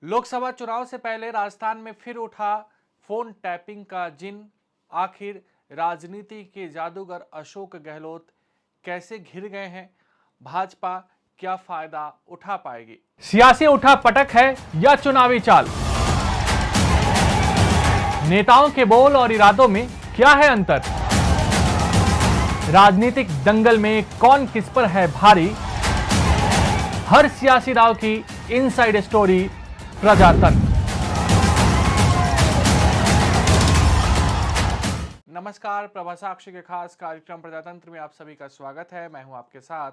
लोकसभा चुनाव से पहले राजस्थान में फिर उठा फोन टैपिंग का जिन। आखिर राजनीति के जादूगर अशोक गहलोत कैसे घिर गए हैं? भाजपा क्या फायदा उठा पाएगी? सियासी उठा पटक है या चुनावी चाल? नेताओं के बोल और इरादों में क्या है अंतर? राजनीतिक दंगल में कौन किस पर है भारी? हर सियासी दांव की इनसाइड स्टोरी प्रजातंत्र। नमस्कार, प्रभा साक्षी के खास कार्यक्रम प्रजातंत्र में आप सभी का स्वागत है। मैं हूं आपके साथ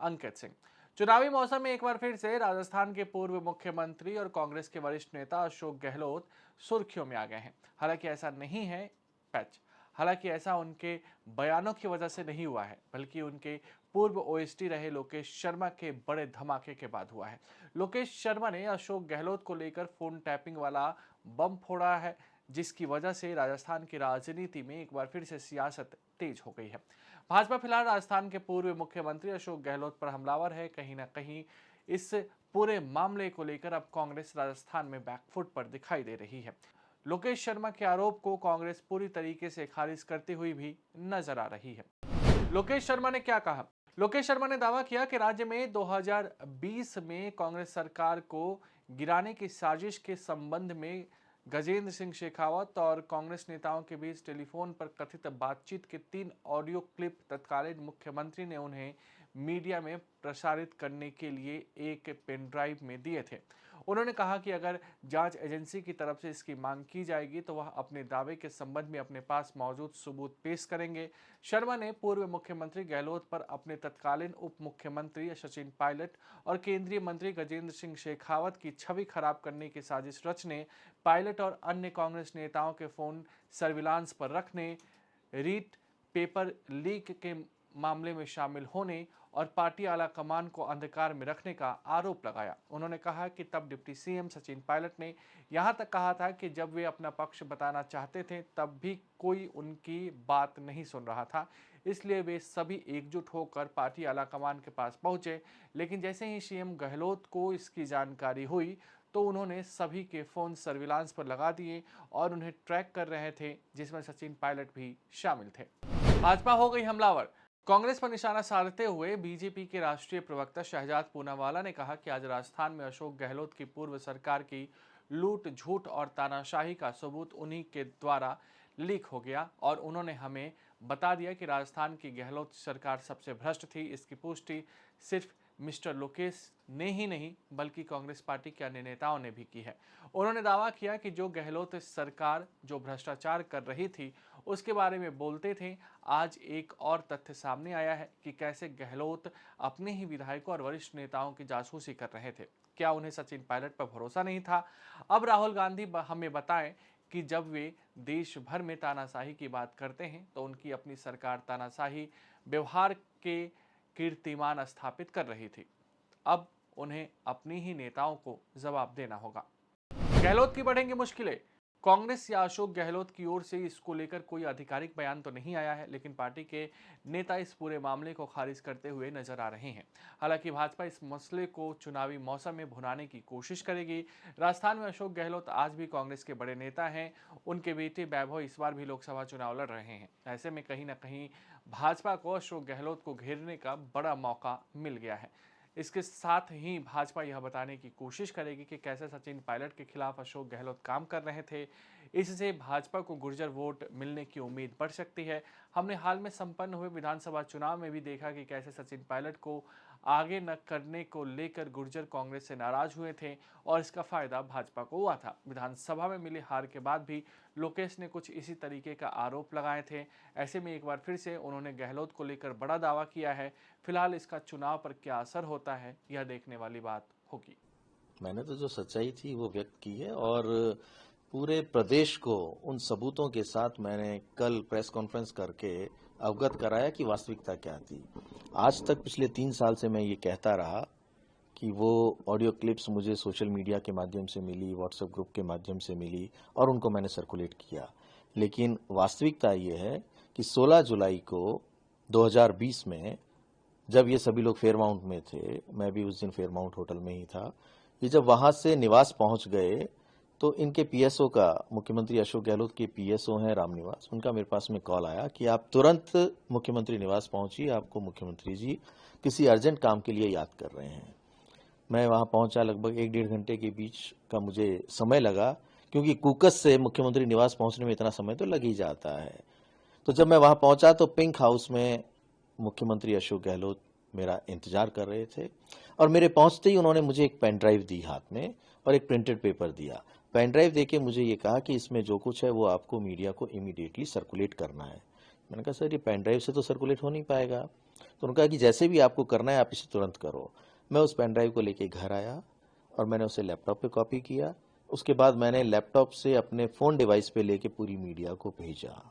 अंकित सिंह। चुनावी मौसम में एक बार फिर से राजस्थान के पूर्व मुख्यमंत्री और कांग्रेस के वरिष्ठ नेता अशोक गहलोत सुर्खियों में आ गए हैं। हालांकि ऐसा नहीं है पैच हालांकि ऐसा उनके बयानों की वजह से नहीं हुआ है, बल्कि उनके पूर्व ओएसडी रहे लोकेश शर्मा के बड़े धमाके के बाद हुआ है। लोकेश शर्मा ने अशोक गहलोत को लेकर फोन टैपिंग वाला बम फोड़ा है, जिसकी वजह से राजस्थान की राजनीति में एक बार फिर से सियासत तेज हो गई है। भाजपा फिलहाल राजस्थान के पूर्व मुख्यमंत्री अशोक गहलोत पर हमलावर है। कहीं ना कहीं इस पूरे मामले को लेकर अब कांग्रेस राजस्थान में बैकफुट पर दिखाई दे रही है। लोकेश शर्मा के आरोप को कांग्रेस पूरी तरीके से खारिज करती हुई भी नजर आ रही है। लोकेश शर्मा ने क्या कहा? लोकेश शर्मा ने दावा किया कि राज्य में 2020 में कांग्रेस सरकार को गिराने की साजिश के संबंध में गजेंद्र सिंह शेखावत और कांग्रेस नेताओं के बीच टेलीफोन पर कथित बातचीत के 3 ऑडियो क्लिप तत्कालीन मुख्यमंत्री ने उन्हें मीडिया में प्रसारित करने के लिए एक पेन ड्राइव में दिए थे। उन्होंने कहा कि अगर जांच एजेंसी की तरफ से इसकी मांग की जाएगी तो वह अपने दावे के संबंध में अपने पास मौजूद सबूत पेश करेंगे। शर्मा ने पूर्व मुख्यमंत्री गहलोत पर अपने तत्कालीन उप मुख्यमंत्री सचिन पायलट और केंद्रीय मंत्री गजेंद्र सिंह शेखावत की छवि खराब करने की साजिश रचने, पायलट और अन्य कांग्रेस नेताओं के फोन सर्विलांस पर रखने, रीट पेपर लीक के मामले में शामिल होने और पार्टी आला कमान को अंधकार में रखने का आरोप लगाया। उन्होंने कहा कि तब डिप्टी सीएम सचिन पायलट ने यहां तक कहा था कि जब वे अपना पक्ष बताना चाहते थे तब भी कोई उनकी बात नहीं सुन रहा था, इसलिए वे सभी एकजुट होकर पार्टी आला कमान के पास पहुंचे। लेकिन जैसे ही सीएम गहलोत को इसकी जानकारी हुई तो उन्होंने सभी के फोन सर्विलांस पर लगा दिए और उन्हें ट्रैक कर रहे थे, जिसमें सचिन पायलट भी शामिल थे। भाजपा हो गई हमलावर। कांग्रेस पर निशाना साधते हुए बीजेपी के राष्ट्रीय प्रवक्ता शहजाद पूनावाला ने कहा कि आज राजस्थान में अशोक गहलोत की पूर्व सरकार की लूट, झूठ और तानाशाही का सबूत उन्हीं के द्वारा लीक हो गया और उन्होंने हमें बता दिया कि राजस्थान की गहलोत सरकार सबसे भ्रष्ट थी। इसकी पुष्टि सिर्फ मिस्टर लोकेश ने ही नहीं बल्कि कांग्रेस पार्टी के अन्य नेताओं ने भी की है। उन्होंने दावा किया कि जो गहलोत सरकार जो भ्रष्टाचार कर रही थी उसके बारे में बोलते थे। आज एक और तथ्य सामने आया है कि कैसे गहलोत अपने ही विधायकों और वरिष्ठ नेताओं की जासूसी कर रहे थे। क्या उन्हें सचिन पायलट पर भरोसा नहीं था? अब राहुल गांधी हमें बताएं कि जब वे देश भर में तानाशाही की बात करते हैं तो उनकी अपनी सरकार तानाशाही व्यवहार के कीर्तिमान स्थापित कर रही थी। अब उन्हें अपनी ही नेताओं को जवाब देना होगा। गहलोत की बढ़ेंगी मुश्किलें। कांग्रेस या अशोक गहलोत की ओर से इसको लेकर कोई आधिकारिक बयान तो नहीं आया है, लेकिन पार्टी के नेता इस पूरे मामले को खारिज करते हुए नजर आ रहे हैं। हालांकि भाजपा इस मसले को चुनावी मौसम में भुनाने की कोशिश करेगी। राजस्थान में अशोक गहलोत आज भी कांग्रेस के बड़े नेता हैं। उनके बेटे वैभव इस बार भी लोकसभा चुनाव लड़ रहे हैं। ऐसे में कहीं ना कहीं भाजपा को अशोक गहलोत को घेरने का बड़ा मौका मिल गया है। इसके साथ ही भाजपा यह बताने की कोशिश करेगी कि कैसे सचिन पायलट के खिलाफ अशोक गहलोत काम कर रहे थे। इससे भाजपा को गुर्जर वोट मिलने की उम्मीद बढ़ सकती है। हमने हाल में संपन्न हुए विधानसभा चुनाव में भी देखा कि कैसे सचिन पायलट को आगे न करने को लेकर गुर्जर कांग्रेस से नाराज हुए थे और इसका फायदा भाजपा को हुआ था। विधानसभा में मिली हार के बाद भी लोकेश ने कुछ इसी तरीके का आरोप लगाए थे। ऐसे में एक बार फिर से उन्होंने गहलोत को लेकर बड़ा दावा किया है। फिलहाल इसका चुनाव पर क्या असर होता है यह देखने वाली बात होगी। मैंने तो जो सच्चाई थी वो व्यक्त की है और पूरे प्रदेश को उन सबूतों के साथ मैंने कल प्रेस कॉन्फ्रेंस करके अवगत कराया कि वास्तविकता क्या थी। आज तक पिछले 3 साल से मैं ये कहता रहा कि वो ऑडियो क्लिप्स मुझे सोशल मीडिया के माध्यम से मिली, व्हाट्सएप ग्रुप के माध्यम से मिली और उनको मैंने सर्कुलेट किया। लेकिन वास्तविकता ये है कि 16 जुलाई को 2020 में जब ये सभी लोग फेयरमाउंट में थे, मैं भी उस दिन फेयरमाउंट होटल में ही था, ये जब वहां से निवास पहुंच गए तो इनके पीएसओ का, मुख्यमंत्री अशोक गहलोत के पीएसओ हैं रामनिवास, उनका मेरे पास में कॉल आया कि आप तुरंत मुख्यमंत्री निवास पहुंचिए, आपको मुख्यमंत्री जी किसी अर्जेंट काम के लिए याद कर रहे हैं। मैं वहां पहुंचा, लगभग 1-1.5 घंटे के बीच का मुझे समय लगा, क्योंकि कुकस से मुख्यमंत्री निवास पहुंचने में इतना समय तो लग ही जाता है। तो जब मैं वहां पहुंचा तो पिंक हाउस में मुख्यमंत्री अशोक गहलोत मेरा इंतजार कर रहे थे, और मेरे पहुंचते ही उन्होंने मुझे एक पेन ड्राइव दी हाथ में और एक प्रिंटेड पेपर दिया। पेन ड्राइव देके मुझे ये कहा कि इसमें जो कुछ है वो आपको मीडिया को इमीडिएटली सर्कुलेट करना है। मैंने कहा सर, ये पेन ड्राइव से तो सर्कुलेट हो नहीं पाएगा। तो उन्होंने कहा कि जैसे भी आपको करना है आप इसे तुरंत करो। मैं उस पेन ड्राइव को लेके घर आया और मैंने उसे लैपटॉप पे कॉपी किया। उसके बाद मैंने लैपटॉप से अपने फ़ोन डिवाइस पे लेके पूरी मीडिया को भेजा।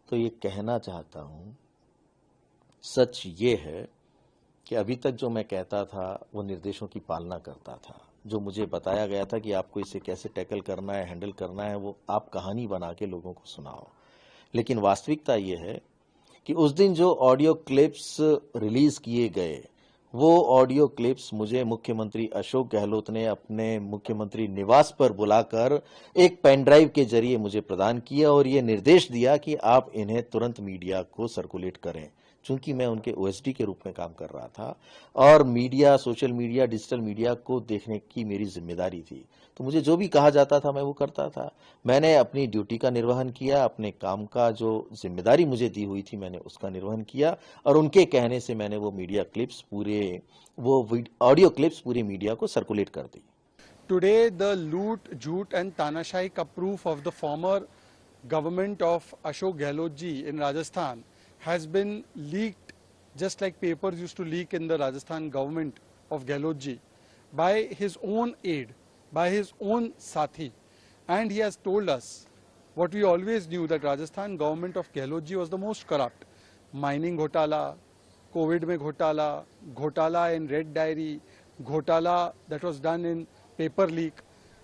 तो ये कहना चाहता हूँ, सच ये है कि अभी तक जो मैं कहता था वो निर्देशों की पालना करता था। जो मुझे बताया गया था कि आपको इसे कैसे टैकल करना है, हैंडल करना है, वो आप कहानी बना के लोगों को सुनाओ। लेकिन वास्तविकता ये है कि उस दिन जो ऑडियो क्लिप्स रिलीज किए गए, वो ऑडियो क्लिप्स मुझे मुख्यमंत्री अशोक गहलोत ने अपने मुख्यमंत्री निवास पर बुलाकर एक पेन ड्राइव के जरिए मुझे प्रदान किया और ये निर्देश दिया कि आप इन्हें तुरंत मीडिया को सर्कुलेट करें। चूंकि मैं उनके ओएसडी के रूप में काम कर रहा था और media, social media, digital media को देखने की मेरी जिम्मेदारी थी, तो मुझे जो भी कहा जाता था मैं वो करता था। मैंने अपनी ड्यूटी का निर्वहन किया, अपने काम का जो जिम्मेदारी मुझे दी हुई थी मैंने उसका निर्वहन किया, और उनके कहने से मैंने वो मीडिया क्लिप्स ऑडियो क्लिप्स पूरे मीडिया को सर्कुलेट कर दी। Today, the loot, jhoot and tanashai ka proof of the former government of Ashok Gehlot ji in Rajasthan has been leaked, just like papers used to leak in the Rajasthan government of Gehlot ji, by his own aide, by his own sathi. And he has told us what we always knew, that Rajasthan government of Gehlot ji was the most corrupt. Mining ghotala, COVID mein ghotala in Red Diary, ghotala that was done in paper leak.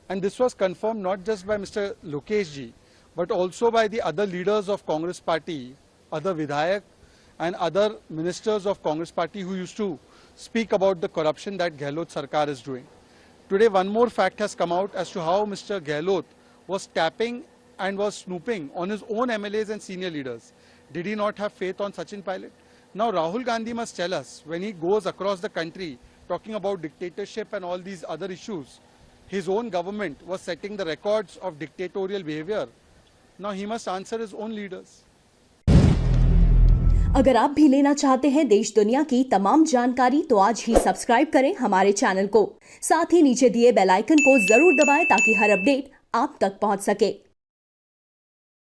And this was confirmed not just by Mr. Lokesh ji, but also by the other leaders of Congress party, other Vidhayak and other ministers of Congress party who used to speak about the corruption that Gehlot Sarkar is doing. Today, one more fact has come out as to how Mr. Gehlot was tapping and was snooping on his own MLAs and senior leaders. Did he not have faith on Sachin Pilot? Now, Rahul Gandhi must tell us, when he goes across the country talking about dictatorship and all these other issues, his own government was setting the records of dictatorial behavior. Now, he must answer his own leaders. अगर आप भी लेना चाहते हैं देश दुनिया की तमाम जानकारी तो आज ही सब्सक्राइब करें हमारे चैनल को। साथ ही नीचे दिए बेल आइकन को जरूर दबाएं ताकि हर अपडेट आप तक पहुंच सके।